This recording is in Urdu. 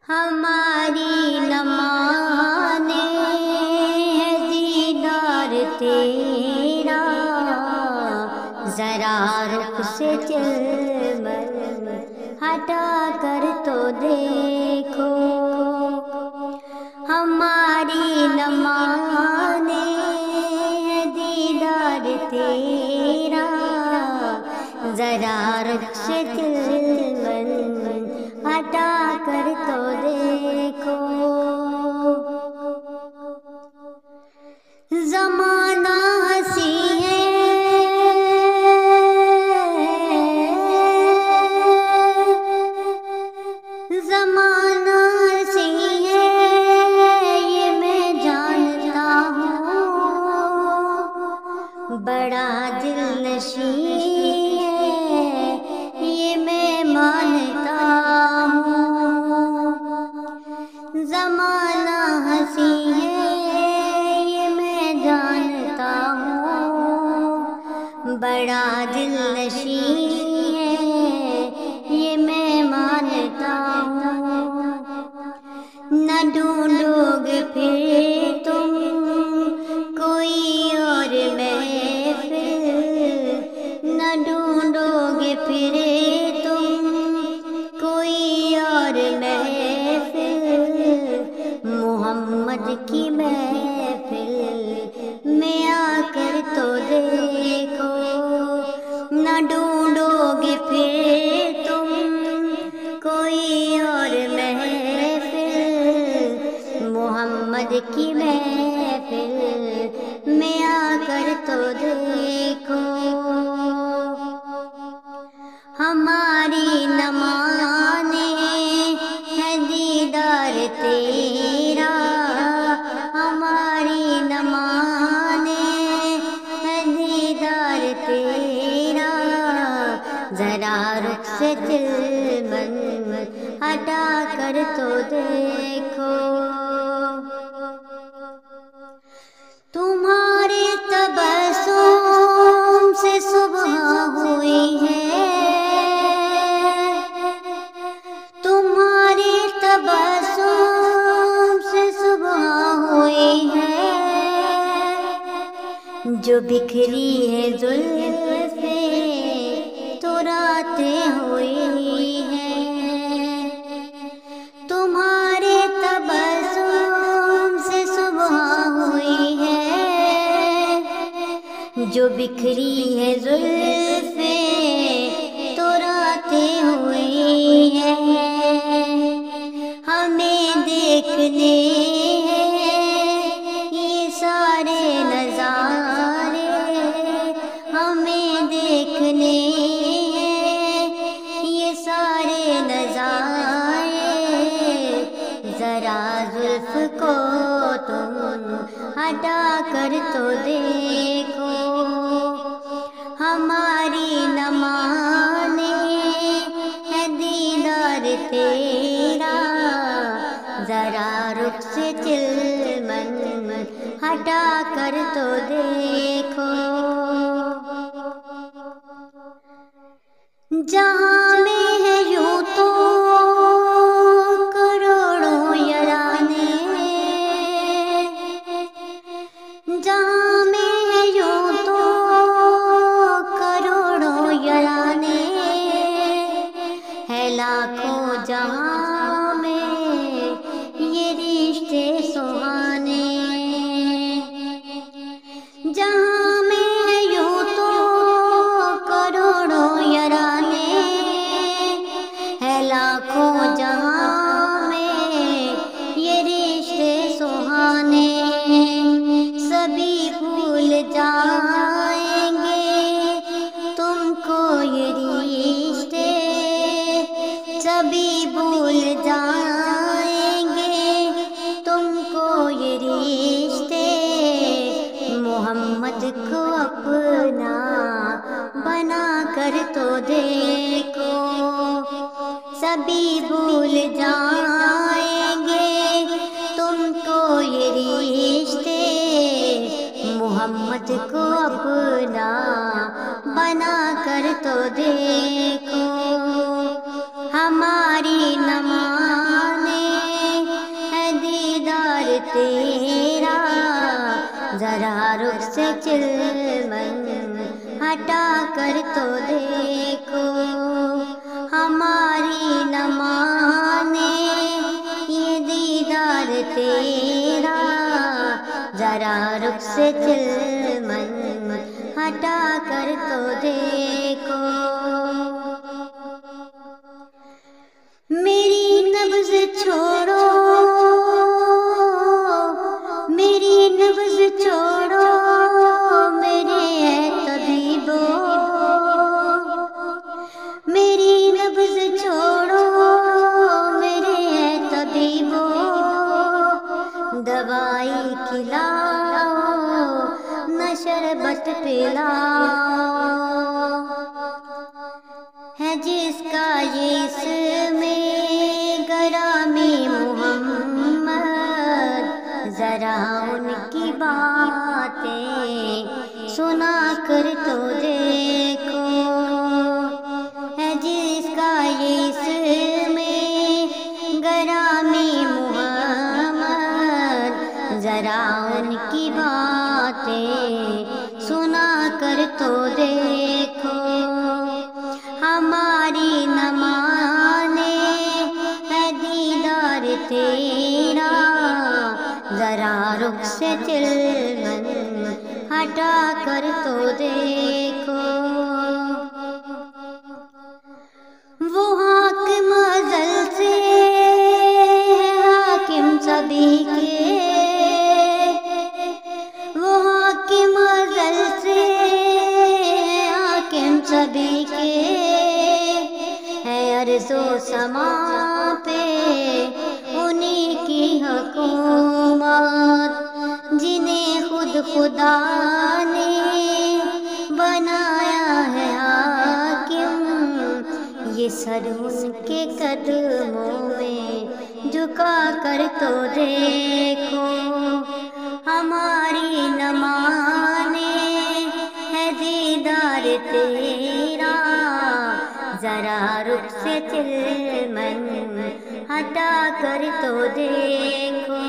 ہماری نہ مانے ہے دیدار تیرا، ذرا رخ سے چلمن ہٹا کر تو دیکھو۔ ہماری نہ مانے ہے دیدار تیرا، ذرا رخ سے چلمن ہٹا کر تو دیکھو۔ زمانہ ہنسی ہے زمانہ ہنسی ہے یہ میں جانتا ہوں، بڑا دل نشیں ہے یہ میں مانتا ہوں۔ زمانہ ہنسی ہے یہ میں جانتا ہوں، بڑا دل نشیں ہے یہ میں مانتا ہوں۔ نہ ڈھونڈو گے پھر تم کوئی اور محفل، نہ ڈھونڈو گے پھر تم کوئی اور محفل، محمد کی محفل میں آ کر تو دیکھو۔ نہ ڈھونڈو گے پھر تم کوئی اور محفل، محمد کی محفل میں آ کر تو دیکھو۔ ہماری نہ مانے ہے دیدار تیرا، ہماری نہ مانے ہے دیدار تیرا، ذرا رخ سے چلمن ہٹا کر تو دیکھو۔ تمہارے تبسم سے صبح ہوئی ہے، تمہارے تبسم سے صبح ہوئی ہے، جو بکھری ہے زلفیں تو راتیں ہوئی ہیں۔ تمہارے تبسم سے صبح ہوئی ہے، جو بکھری ہے زلفیں تو راتیں ہوئی ہیں۔ ہمیں دیکھنے یہ سارے نظارے، ہمیں دیکھنے یہ سارے نظارے، ذرا زلف کو تم ہٹا کر تو دیکھو۔ ہماری نہ مانے ہے دیدار تیرا، ذرا رخ سے چلمن ہٹا کر تو دیکھو۔ جہاں میں ہے یوں تو کروڑوں یارانے، جہاں میں ہے یوں تو کروڑوں یارانے، ہے لاکھوں جہاں میں یہ رشتے سہانے۔ جہاں میں ہے یوں تو کروڑوں یارانے، ہے لاکھوں جہاں میں یہ رشتے سہانے، سبھی بھول جائیں گے تم کو یہ رشتے، سبھی بھول جائیں گے تم کو یہ رشتے، محمد کو اپنا بنا کر تو دیکھو۔ سبھی بھول جائیں گے تم کو یہ رشتے، محمد کو اپنا بنا کر تو دیکھو۔ ہماری نہ مانے سے چلمن ہٹا کر تو دیکھو، ہماری نہ مانے یہ دیدار تیرا، ذرا رخ سے چلمن ہٹا کر تو دیکھو۔ میری نبض چھوڑو، میری نبض چھوڑو میرے طبیبو، میری نبض چھوڑو میرے طبیبو، دوائی کھلاؤ نہ شربت پلاؤ، ہے جس کا یہ اسم گرامی محمد، ذرا ان کی باتیں سنا کر تو دیکھو، ہے جس کا یہ اسم گرامی محمد، ذرا ان کی باتیں سنا کر تو دیکھو، ہماری نہ مانے ہے دیدار تیرا، ذرا رخ سے چلمن ہٹا کر تو دیکھو۔ وہ حاکم ازل سے حاکم سبھی کے، وہ حاکم ازل سے حاکم سبھی کے، ہے ارض و سما پہ انہی کی حکومت، جنہیں خود خدا نے بنایا ہے حاکم، یہ سر ان کے قدموں میں جھکا کر تو دیکھو، ہماری نہ مانے ہے دیدار تیرا، ذرا رخ سے چلمن ہٹا کر تو دیکھو۔